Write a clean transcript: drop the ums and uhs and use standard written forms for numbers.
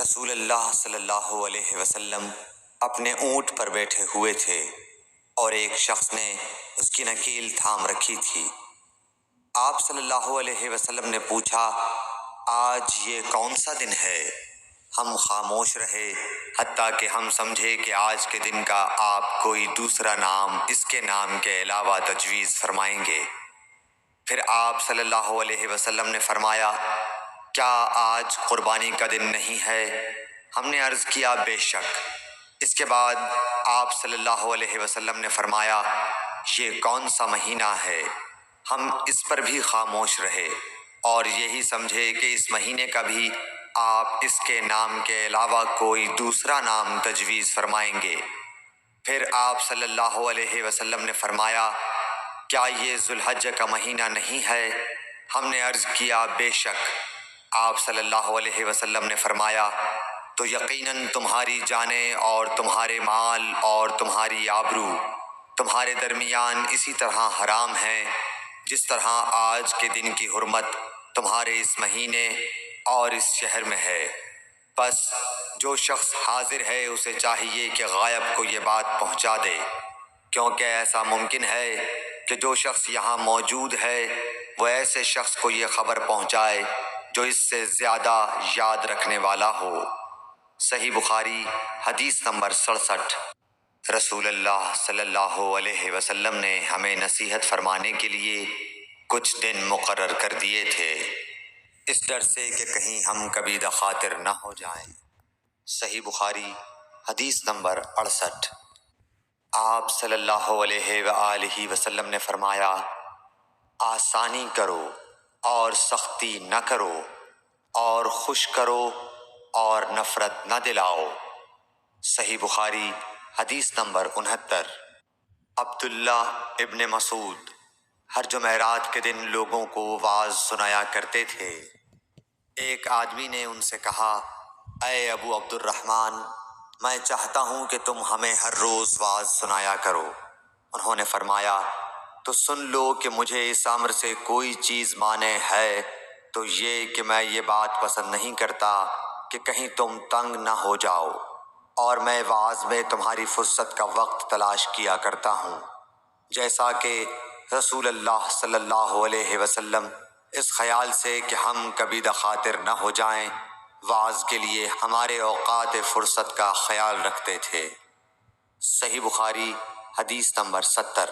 رسول اللہ صلی اللہ علیہ وسلم اپنے اونٹ پر بیٹھے ہوئے تھے اور ایک شخص نے اس کی نکیل تھام رکھی تھی۔ آپ صلی اللہ علیہ وسلم نے پوچھا، آج یہ کون سا دن ہے؟ ہم خاموش رہے حتیٰ کہ ہم سمجھے کہ آج کے دن کا آپ کوئی دوسرا نام اس کے نام کے علاوہ تجویز فرمائیں گے۔ پھر آپ صلی اللہ علیہ وسلم نے فرمایا، کیا آج قربانی کا دن نہیں ہے؟ ہم نے عرض کیا، بے شک۔ اس کے بعد آپ صلی اللہ علیہ وسلم نے فرمایا، یہ کون سا مہینہ ہے؟ ہم اس پر بھی خاموش رہے اور یہی سمجھے کہ اس مہینے کا بھی آپ اس کے نام کے علاوہ کوئی دوسرا نام تجویز فرمائیں گے۔ پھر آپ صلی اللہ علیہ وسلم نے فرمایا، کیا یہ ذو الحجہ کا مہینہ نہیں ہے؟ ہم نے عرض کیا، بے شک۔ آپ صلی اللہ علیہ وسلم نے فرمایا، تو یقیناً تمہاری جانیں اور تمہارے مال اور تمہاری آبرو تمہارے درمیان اسی طرح حرام ہیں جس طرح آج کے دن کی حرمت تمہارے اس مہینے اور اس شہر میں ہے۔ پس جو شخص حاضر ہے اسے چاہیے کہ غائب کو یہ بات پہنچا دے، کیونکہ ایسا ممکن ہے کہ جو شخص یہاں موجود ہے وہ ایسے شخص کو یہ خبر پہنچائے جو اس سے زیادہ یاد رکھنے والا ہو۔ صحیح بخاری حدیث نمبر 67۔ رسول اللہ صلی اللہ علیہ وسلم نے ہمیں نصیحت فرمانے کے لیے کچھ دن مقرر کر دیے تھے، اس ڈر سے کہ کہیں ہم کبھی دخاطر نہ ہو جائیں۔ صحیح بخاری حدیث نمبر 68۔ آپ صلی اللہ علیہ وآلہ وسلم نے فرمایا، آسانی کرو اور سختی نہ کرو، اور خوش کرو اور نفرت نہ دلاؤ۔ صحیح بخاری حدیث نمبر 69۔ عبداللہ ابن مسعود ہر جمعرات کے دن لوگوں کو وعظ سنایا کرتے تھے۔ ایک آدمی نے ان سے کہا، اے ابو عبد الرحمن، میں چاہتا ہوں کہ تم ہمیں ہر روز وعظ سنایا کرو۔ انہوں نے فرمایا، تو سن لو کہ مجھے اس امر سے کوئی چیز مانع ہے تو یہ کہ میں یہ بات پسند نہیں کرتا کہ کہیں تم تنگ نہ ہو جاؤ، اور میں وعظ میں تمہاری فرصت کا وقت تلاش کیا کرتا ہوں، جیسا کہ رسول اللہ صلی اللہ علیہ وسلم اس خیال سے کہ ہم کبھی دخاطر نہ ہو جائیں وعظ کے لیے ہمارے اوقات فرصت کا خیال رکھتے تھے۔ صحیح بخاری حدیث نمبر 70۔